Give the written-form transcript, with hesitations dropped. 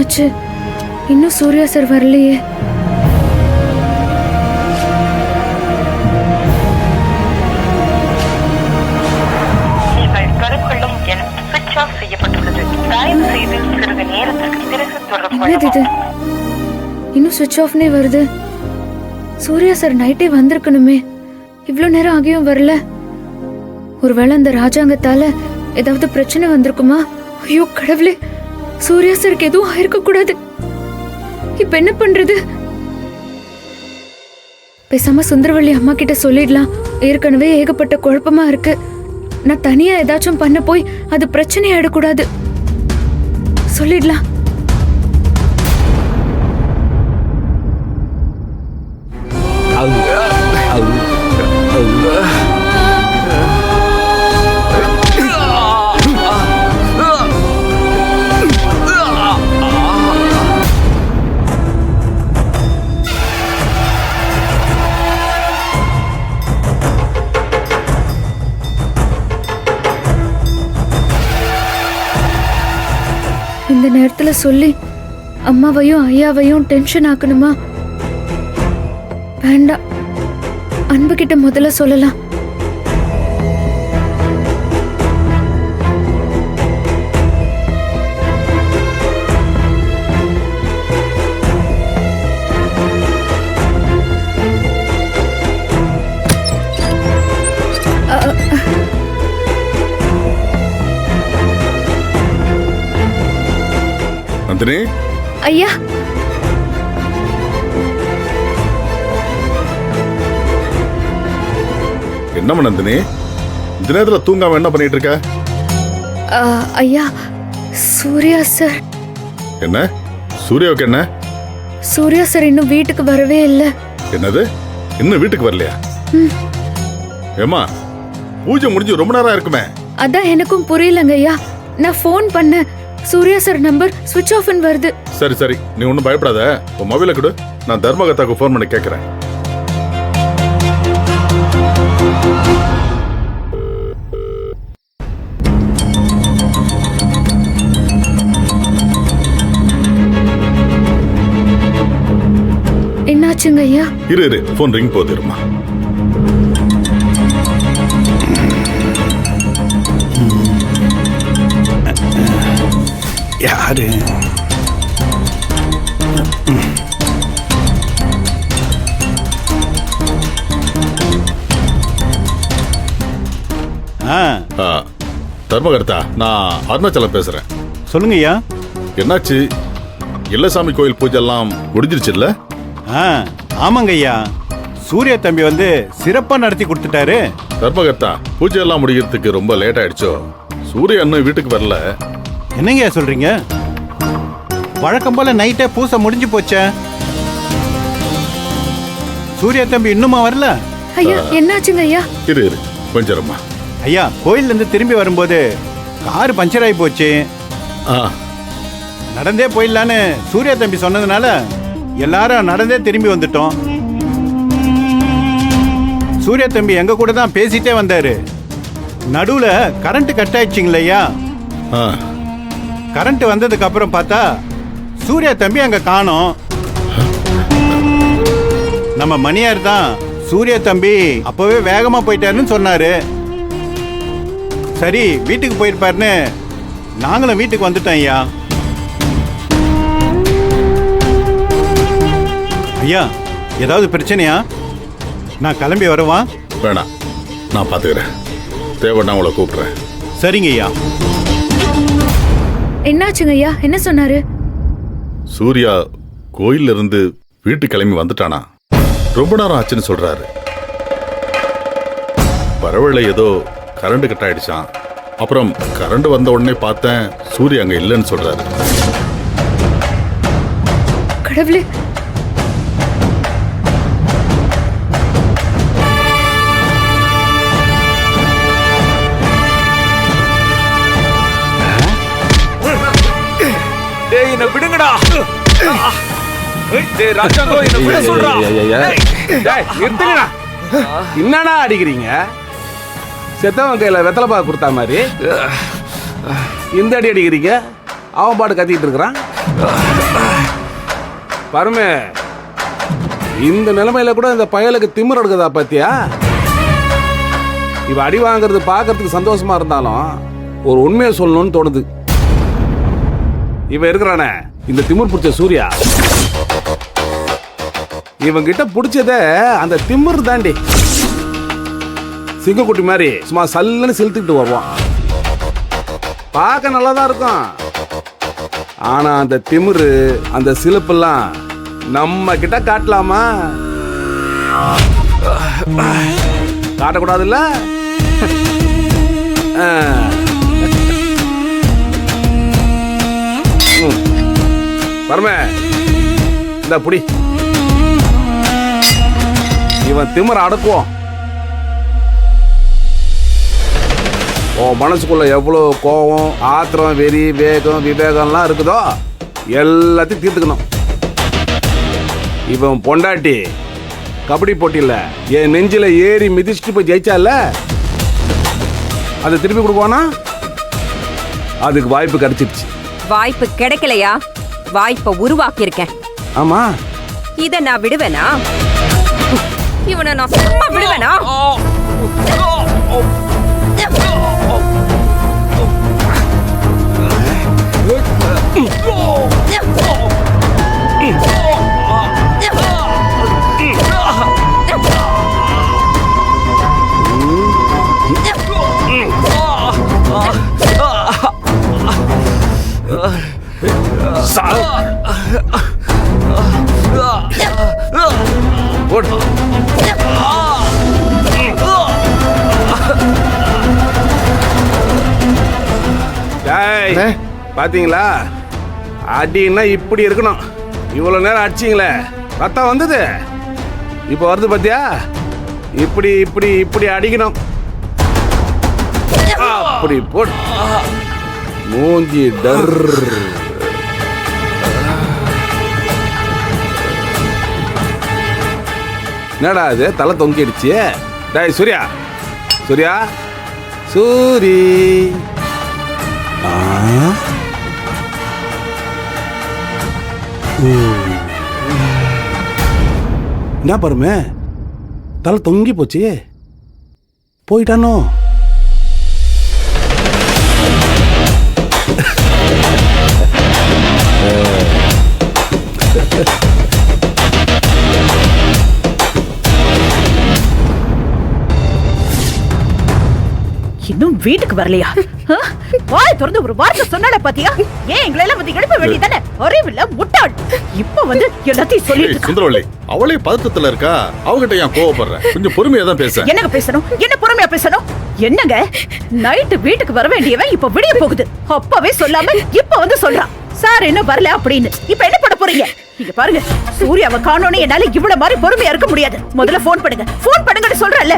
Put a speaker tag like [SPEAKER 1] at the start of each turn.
[SPEAKER 1] ஆச்சு, இன்னும் சூர்யா சார் வரலையே. என்னது இது, இன்னும் சுவிட்ச் ஆஃப்னே வருது. சூர்யா சார் நைட்டே வந்திருக்கணுமே, இவ்வளவு நேரம் ஆகியும் வரல. ஒருவேளை அந்த ராஜாங்கத்தால ஏதாவது பிரச்சனை வந்திருக்குமா? ஐயோ கடவுளே, சூர்யா சாருக்கு எதுவும் ஆயிருக்க கூடாது. இப்ப என்ன பண்றது? பேசாம சுந்தரவள்ளி அம்மா கிட்ட சொல்லிடலாம். ஏற்கனவே ஏகப்பட்ட குழப்பமா இருக்கு. நான் தனியா ஏதாச்சும் பண்ண போய் அது பிரச்சனை ஆயிடக்கூடாது. சொல்லிடலாம். இந்த நேரத்துல சொல்லி அம்மாவையும் ஐயாவையும் டென்ஷன் ஆக்கணுமா? வேண்டாம், அன்பு கிட்ட முதல்ல சொல்லலாம்.
[SPEAKER 2] நந்தினி.
[SPEAKER 1] ஐயா,
[SPEAKER 2] என்ன நந்தினி, இந்த நேரத்துல தூங்காம என்ன பண்ணிட்டு இருக்க?
[SPEAKER 1] ஐயா, சூர்யா சார்.
[SPEAKER 2] என்ன சூர்யாவுக்கு என்ன?
[SPEAKER 1] சூர்யா சார் இன்னும் வீட்டுக்கு வரவே இல்ல.
[SPEAKER 2] என்னது, இன்னும் வீட்டுக்கு வரலையா? ஏமா, பூஜை முடிஞ்சு ரொம்ப நேரம் இருக்குமே.
[SPEAKER 1] அதான் எனக்கும் புரியலங்க ஐயா. நான் ஃபோன் பண்ண, சூர்யா சார் நம்பர் ஸ்விட்ச் ஆஃப் வருது.
[SPEAKER 2] சரி சரி, நீ ஒன்னும் பயப்படாத. உன் மொபைலை கொடு, நான் தர்மகத்தாக்கு ஃபோன் பண்ணி கேட்கறேன்.
[SPEAKER 1] என்னாச்சுங்க ஐயா?
[SPEAKER 2] இரு இரு, ஃபோன் ரிங் போகுது, இருமா.
[SPEAKER 3] யாரு?
[SPEAKER 2] தர்மகர்த்தா, நான் அருணாச்சலம் பேசுறேன்.
[SPEAKER 3] சொல்லுங்க ஐயா.
[SPEAKER 2] என்னாச்சு? இல்லசாமி கோயில் பூஜை எல்லாம் முடிஞ்சிருச்சுல்ல?
[SPEAKER 3] ஆமாங்க ஐயா, சூர்யா தம்பி வந்து சிறப்பா நடத்தி கொடுத்துட்டாரு.
[SPEAKER 2] தர்மகர்த்தா, பூஜை எல்லாம் முடிக்கிறதுக்கு ரொம்ப லேட் ஆயிடுச்சோ? சூர்யா இன்னும் வீட்டுக்கு வரல.
[SPEAKER 3] என்னங்க சொல்றீங்க? வழக்கம் போல நைட்டே பூசை முடிஞ்சு போச்சே. சூர்யா தம்பி இன்னுமா வரல?
[SPEAKER 1] ஐயா, என்னாச்சுங்க ஐயா?
[SPEAKER 2] இரு இரு, கொஞ்சம் இருமா.
[SPEAKER 3] ஐயா, கோயில்ல இருந்து திரும்பி வரும்போது கார் பஞ்சர் ஆகி போச்சு. நடந்தே போயிடலான்னு சூர்யா தம்பி சொன்னதுனால எல்லாரும் நடந்தே திரும்பி வந்துட்டோம். சூர்யா தம்பி எங்க கூட தான் பேசிட்டே வந்தாரு. நடுவுல கரண்ட் கட் ஆயிடுச்சுங்களையா. கரண்ட் வந்ததுக்கு அப்புறம் பார்த்தா சூர்யா தம்பி அங்க காணோம். நம்ம மணியார் தான் சூர்யா தம்பி அப்பவே வேகமா போயிட்டாருன்னு சொன்னாரு. சரி, வீட்டுக்கு போயிருப்பாருன்னு நாங்களும் வீட்டுக்கு வந்துட்டோம் ஐயா. ஐயா, ஏதாவது பிரச்சனையா? நான் கிளம்பி வரவா?
[SPEAKER 2] வேணாம், நான் பாத்துக்கிறேன். தேவைன்னா உங்களை கூப்பிடுறேன்.
[SPEAKER 3] சரிங்க ஐயா.
[SPEAKER 1] என்னாச்சுங்க ஐயா? என்ன சொன்னாரு?
[SPEAKER 2] சூர்யா கோயில்ல இருந்து வீட்டுக்கு கிளம்பி வந்துட்டானா? ரொம்ப நேரம் ஆச்சுன்னு சொல்றாரு. பரவாயில்ல, ஏதோ கரண்ட் கட் ஆயிடுச்சான். அப்புறம் கரண்ட் வந்த உடனே பார்த்தேன் சூர்யா அங்க இல்லைன்னு சொல்றாரு.
[SPEAKER 1] கடவுளே,
[SPEAKER 4] என்ன விடுங்கடா. டேய் ராஜாங்கோ, என்ன விட சொல்றா.
[SPEAKER 5] டேய் நிறுத்துங்கடா. என்னடா அடிக்கிறீங்க? செத்தவன் கையில வெத்தலை பாக்கு கொடுத்தா மாதிரி இந்த அடி அடிக்கிறீங்க. அவன் பாட்டு கத்திட்டு இருக்கிறான். பருமே, இந்த நிலைமையில கூட இந்த பயலுக்கு திமிர் எடுக்குதா பாத்தியா? இவ அடி வாங்குறது பார்க்கறதுக்கு சந்தோஷமா இருந்தாலும் ஒரு உண்மையை சொல்லணும்னு தோணுது. இவ இருக்கிறானே இந்த திமிர் பிடிச்ச சூர்யா, இவங்கிட்ட பிடிச்சத அந்த திமிர் தாண்டி. சிங்கக்குட்டி மாதிரி சும்மா சல்லுன்னு செலுத்திட்டு வருவான். பார்க்க நல்லாதான் இருக்கும். ஆனா அந்த திமிரு, அந்த சிலுப்பெல்லாம் நம்ம கிட்ட காட்டலாமா? காட்டக்கூடாதுல்ல? பரமே, இந்த புடி. இவன் திமிர அடக்குவோம். உன் மனசுக்குள்ள எவ்வளவு கோபம், ஆத்திரம், வெறி, வேகம், விவேகம்லாம் இருக்குதோ எல்லாத்தையும் தீர்த்துக்கணும். இவன் பொண்டாட்டி கபடி போட்டியில் என் நெஞ்சில ஏறி மிதிச்சுட்டு போய் ஜெயிச்சால, அதை திருப்பி கொடுப்பானா? அதுக்கு வாய்ப்பு கிடைச்சிருச்சு.
[SPEAKER 6] வாய்ப்பு கிடைக்கலையா? வாய்ப்பை உருவாக்கி இருக்கேன்.
[SPEAKER 5] ஆமா,
[SPEAKER 6] இத நான் விடுவேனா? இவனை நான் சும்மா விடுவேனா?
[SPEAKER 5] பாத்தீங்களா, அடின்னா இப்படி இருக்கணும். இவ்வளவு நேரம் அடிச்சிங்களே, ரத்தம் வந்தது, இப்ப வருது பாத்தியா? இப்படி இப்படி இப்படி அடிக்கணும். அப்படி போட் மூஞ்சி டர். என்னடா அது தலை தொங்கிடுச்சு? டேய் சூர்யா, சூர்யா, சூரி. என்ன பாருமே, தலை தொங்கி போச்சு. போயிட்டானோ?
[SPEAKER 7] இன்னும் வீட்டுக்கு வரலையா? வாய் திறந்து ஒரு வார்த்தை சொன்னால பாத்தியா? ஏன் எங்களை எல்லாம் வந்து எழுப்ப வேண்டியதானே? அறிவில்ல முட்டாள். இப்ப வந்து எல்லாத்தையும் சொல்லிட்டு இருக்கா.
[SPEAKER 2] சுந்தரவள்ளி, அவளே பதட்டத்துல இருக்கா. அவகிட்ட ஏன் கோவப்படுற? கொஞ்சம் பொறுமையா தான் பேச.
[SPEAKER 7] என்னங்க பேசணும்? என்ன பொறுமையா பேசணும்? என்னங்க நைட்டு வீட்டுக்கு வர வேண்டியவன் இப்ப விடிய போகுது. அப்பவே சொல்லாம இப்ப வந்து சொல்றான் சார் இன்னும் வரல அப்படின்னு. இப்ப என்ன பண்ண போறீங்க? இங்க பாருங்க, சூர்யாவை காணோன்னு என்னால இவ்வளவு மாதிரி பொறுமையா இருக்க முடியாது. முதல்ல போன் பண்ணுங்க, போன் பண்ணுங்கன்னு சொல்றேன்ல.